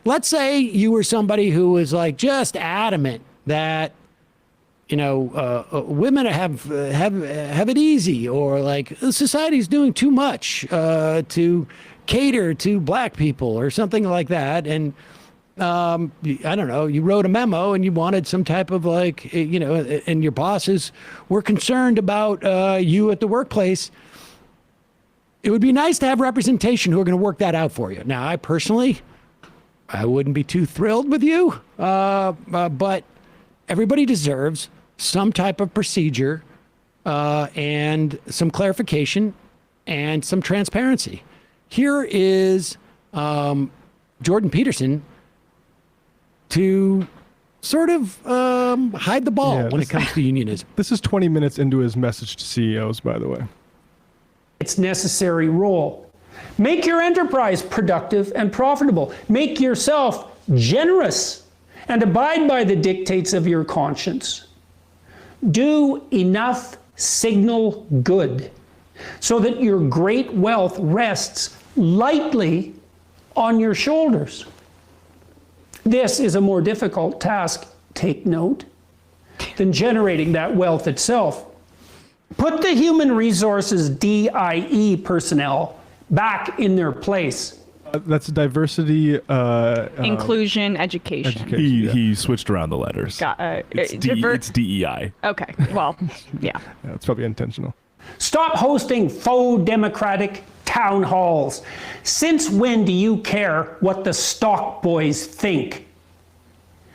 let's say you were somebody who was like just adamant that, women have it easy, or like society's doing too much to cater to black people or something like that. And I don't know, you wrote a memo and you wanted some type of like, and your bosses were concerned about you at the workplace. It would be nice to have representation who are going to work that out for you. Now, I wouldn't be too thrilled with you, but everybody deserves some type of procedure and some clarification and some transparency. Here is Jordan Peterson to sort of hide the ball when it comes to unionism. This is 20 minutes into his message to CEOs, by the way. Its necessary role. Make your enterprise productive and profitable. Make yourself generous and abide by the dictates of your conscience. Do enough signal good so that your great wealth rests lightly on your shoulders. This is a more difficult task, take note, than generating that wealth itself. Put the human resources DIE personnel back in their place. That's diversity, inclusion, education. He switched around the letters. It's DEI. Okay, well, yeah. It's probably intentional. Stop hosting faux democratic town halls. Since when do you care what the stock boys think?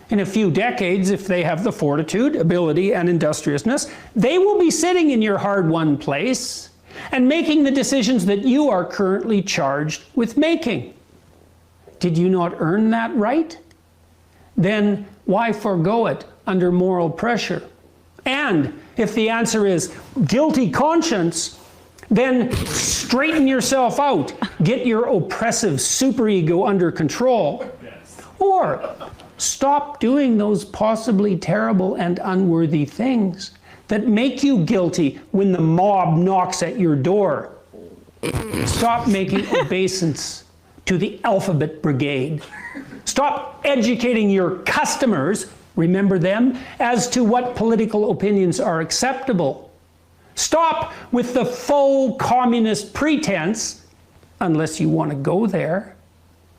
In a few decades, if they have the fortitude, ability, and industriousness, they will be sitting in your hard-won place and making the decisions that you are currently charged with making. Did you not earn that right? Then why forego it under moral pressure? And if the answer is guilty conscience, then straighten yourself out. Get your oppressive superego under control. Or stop doing those possibly terrible and unworthy things that make you guilty when the mob knocks at your door. Stop making obeisance to the Alphabet Brigade. Stop educating your customers, remember them, as to what political opinions are acceptable. Stop with the faux communist pretense, unless you want to go there.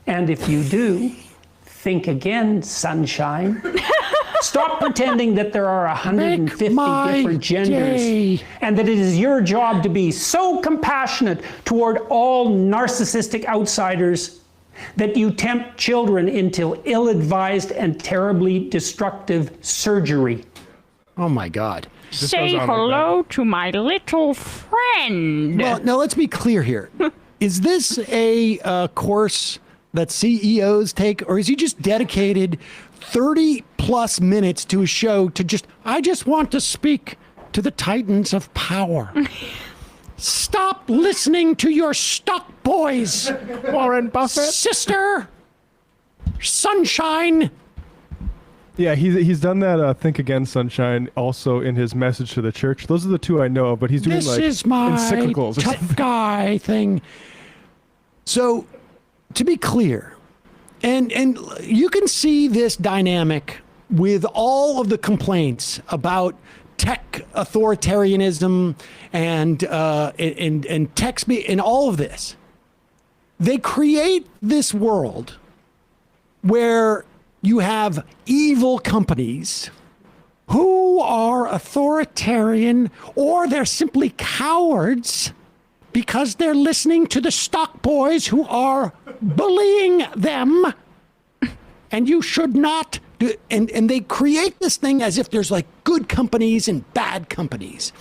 And if you do, think again, sunshine. Stop pretending that there are 150 different genders and that it is your job to be so compassionate toward all narcissistic outsiders that you tempt children into ill-advised and terribly destructive surgery. Oh my God. Say hello to my little friend. Well, now let's be clear here. Is this a course that CEOs take, or is he just dedicated 30 plus minutes to a show to I just want to speak to the titans of power? Stop listening to your stock boys, Warren Buffett, sister, sunshine. Yeah, he's done that Think Again, Sunshine also in his message to the church. Those are the two I know of, but he's doing this is my encyclicals. Tough guy thing. So, to be clear, and you can see this dynamic with all of the complaints about tech authoritarianism and tech speed and all of this. They create this world where you have evil companies who are authoritarian, or they're simply cowards because they're listening to the stock boys who are bullying them. And you should not do, and they create this thing as if there's like good companies and bad companies.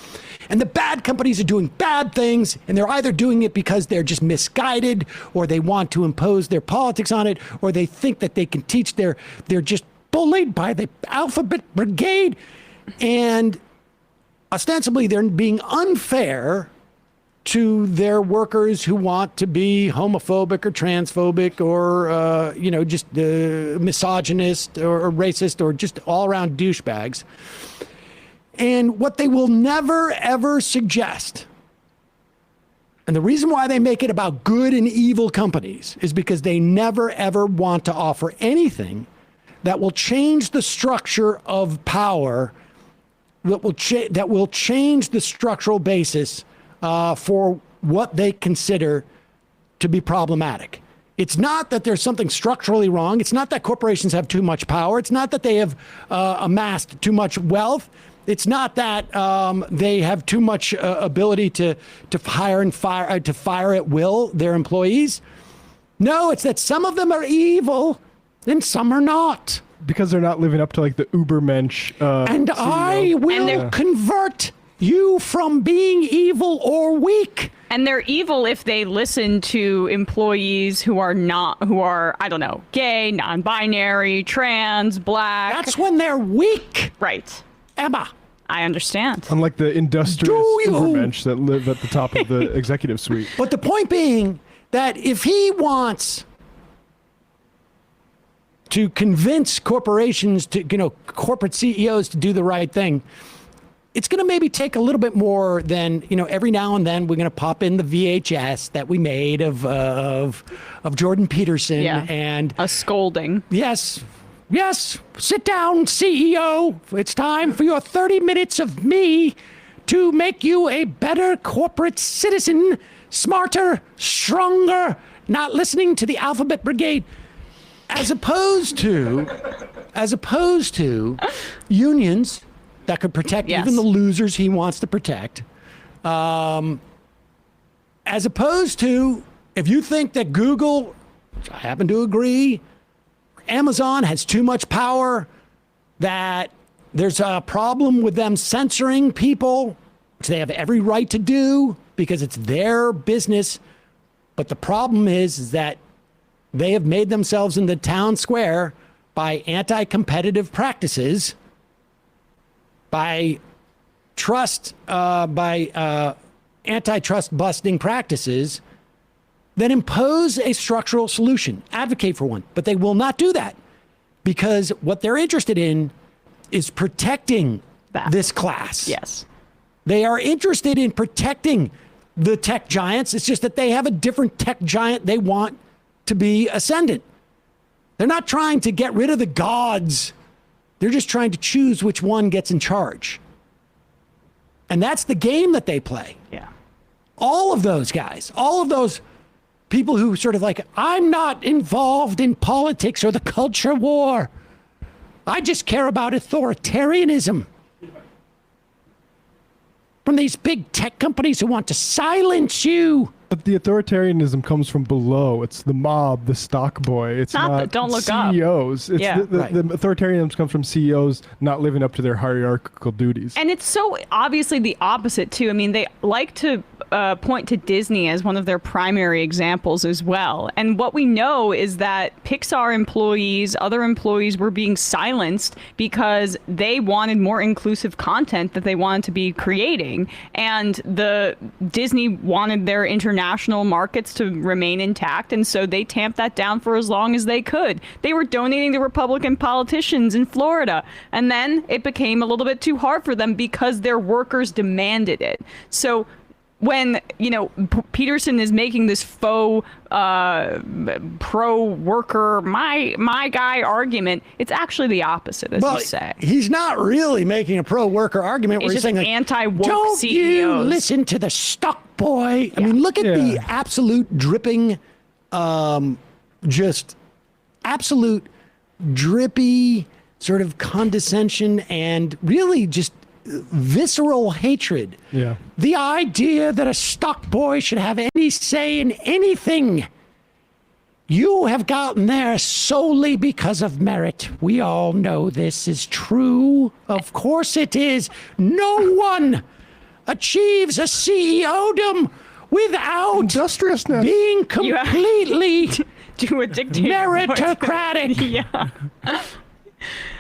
And the bad companies are doing bad things, and they're either doing it because they're just misguided, or they want to impose their politics on it, or they think that they can teach they're just bullied by the Alphabet Brigade. And ostensibly they're being unfair to their workers who want to be homophobic or transphobic or, just misogynist or racist or just all around douchebags. And what they will never, ever suggest, And the reason why they make it about good and evil companies is because they never, ever want to offer anything that will change the structure of power, that will change the structural basis for what they consider to be problematic. It's not that there's something structurally wrong. It's not that corporations have too much power. It's not that they have amassed too much wealth. It's not that they have too much ability to hire and fire to fire at will their employees. No, it's that some of them are evil and some are not. Because they're not living up to like the Ubermensch. And CEO. I will convert you from being evil or weak. And they're evil if they listen to employees who are, I don't know, gay, non-binary, trans, black. That's when they're weak. Right. Emma. I understand. Unlike the industrious Ubermensch that live at the top of the executive suite. But the point being that if he wants to convince corporations to, corporate CEOs to do the right thing, it's going to maybe take a little bit more than, every now and then we're going to pop in the VHS that we made of Jordan Peterson and a scolding. Yes. Sit down, CEO. It's time for your 30 minutes of me to make you a better corporate citizen, smarter, stronger, not listening to the Alphabet Brigade. As opposed to unions that could protect even the losers he wants to protect. As opposed to, if you think that Google, which I happen to agree, Amazon has too much power, that there's a problem with them censoring people, which they have every right to do because it's their business. But the problem is that they have made themselves in the town square by anti-competitive practices, by antitrust busting practices that impose a structural solution, advocate for one. But they will not do that because what they're interested in is protecting this class. Yes. They are interested in protecting the tech giants. It's just that they have a different tech giant they want to be ascendant. They're not trying to get rid of the gods. They're just trying to choose which one gets in charge. And that's the game that they play. Yeah. All of those guys, all of those people who sort of like, I'm not involved in politics or the culture war. I just care about authoritarianism. From these big tech companies who want to silence you. But the authoritarianism comes from below. It's the mob, the stock boy. It's not don't look CEOs. up. It's the authoritarianism comes from CEOs not living up to their hierarchical duties. And it's so obviously the opposite, too. I mean, they like to point to Disney as one of their primary examples as well. And what we know is that Pixar employees, other employees were being silenced because they wanted more inclusive content that they wanted to be creating. And the Disney wanted their international markets to remain intact. And so they tamped that down for as long as they could. They were donating to Republican politicians in Florida. And then it became a little bit too hard for them because their workers demanded it. So when, Peterson is making this faux pro-worker, my guy argument, it's actually the opposite, as you say. He's not really making a pro-worker argument where he's saying, like, anti-woke don't CEOs. you listen to the stock boy? I mean, look at the absolute dripping, just absolute drippy sort of condescension and really just visceral hatred. Yeah. The idea that a stock boy should have any say in anything. You have gotten there solely because of merit. We all know this is true. Of course it is. No one achieves a CEOdom without industriousness being completely do a dictator meritocratic. Yeah.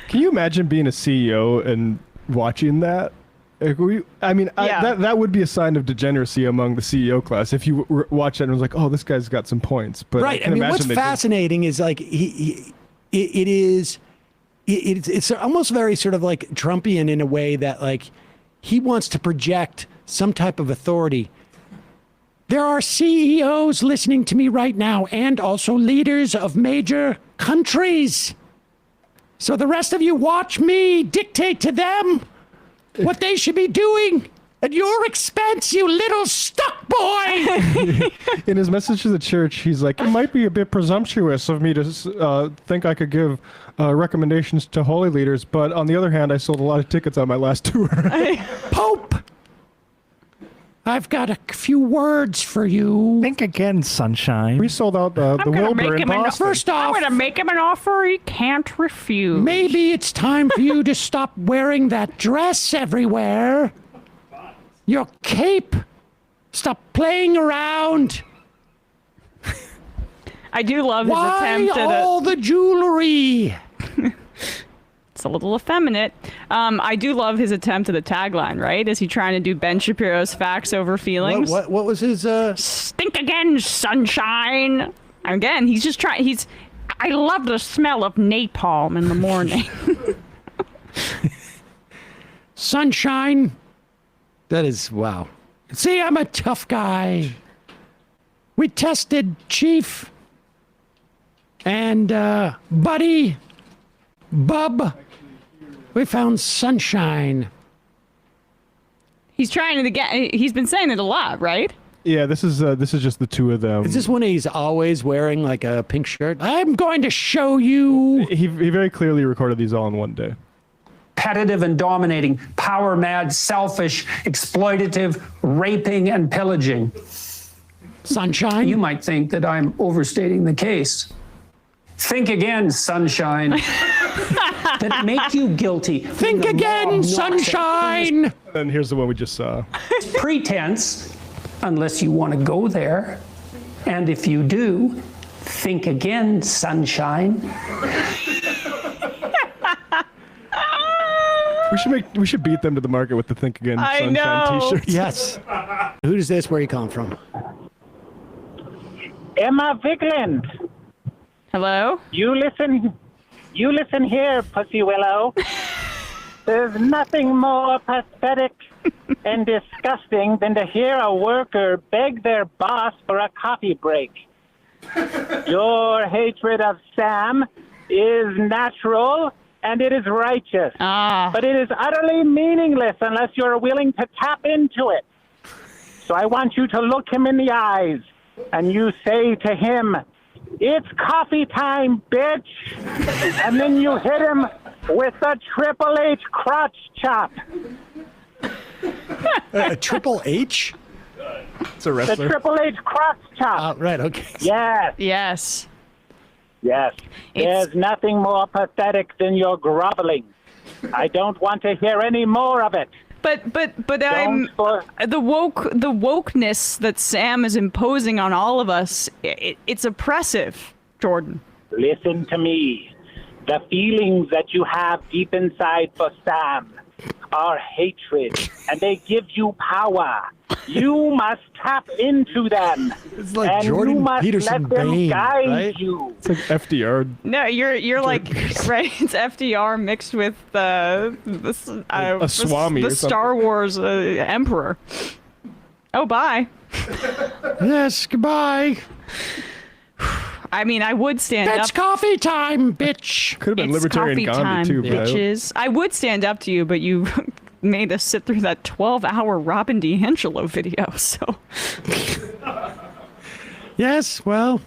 Can you imagine being a CEO and watching that? That would be a sign of degeneracy among the CEO class if you watch that and was like, oh, this guy's got some points. But right. I mean, what's fascinating is like it's almost very sort of like Trumpian in a way that like he wants to project some type of authority There are CEOs listening to me right now and also leaders of major countries. So the rest of you watch me dictate to them what they should be doing at your expense, you little stuck boy. In his message to the church, he's like, it might be a bit presumptuous of me to think I could give recommendations to holy leaders, but on the other hand, I sold a lot of tickets on my last tour. Pope, I've got a few words for you. Think again, sunshine. We sold out the Wilbur in Boston. First off, I'm going to make him an offer he can't refuse. maybe it's time for you to stop wearing that dress everywhere. Your cape. Stop playing around. I do love his Why attempt at all the jewelry? It's a little effeminate. I do love his attempt at a tagline, right? Is he trying to do Ben Shapiro's facts over feelings? What was his? Stink again, sunshine. Again, he's just trying. I love the smell of napalm in the morning. Sunshine. That is, wow. See, I'm a tough guy. We tested Chief and Buddy, Bub. We found sunshine. He's trying to get. He's been saying it a lot, right? Yeah, this is just the two of them. Is this when he's always wearing like a pink shirt? I'm going to show you. He very clearly recorded these all in one day. Competitive and dominating, power mad, selfish, exploitative, raping, and pillaging. Sunshine. You might think that I'm overstating the case. Think again, sunshine. That it make you guilty. Think again, sunshine. And here's the one we just saw. Pretense, unless you want to go there. And if you do, think again, sunshine. We should beat them to the market with the Think Again I Sunshine know. t-shirts. Yes. Who's this? Where you come from? Emma Vigland. Hello? You listen here, Pussy Willow. There's nothing more pathetic and disgusting than to hear a worker beg their boss for a coffee break. Your hatred of Sam is natural and it is righteous. But it is utterly meaningless unless you're willing to tap into it. So I want you to look him in the eyes and you say to him, "It's coffee time, bitch." And then you hit him with the Triple H crotch chop. Triple H? It's a The wrestler. Triple H crotch chop. Right, okay. Yes, Yes. yes. There's nothing more pathetic than your groveling. I don't want to hear any more of it. But I'm the wokeness that Sam is imposing on all of us. It's oppressive, Jordan. Listen to me. The feelings that you have deep inside for Sam are hatred, and they give you power. You must tap into them. It's like and Jordan you must Peterson let them Bane, guide right? you. It's like FDR. No, you're like right. It's FDR mixed with a Swami the or Star Wars Emperor. Oh, bye. Yes, goodbye. I mean, I would stand It's up. coffee time, bitch. Could have been It's Libertarian coffee time, Gandhi too, but bitches. I would stand up to you, but you made us sit through that 12-hour Robin DiAngelo video. So Yes, well,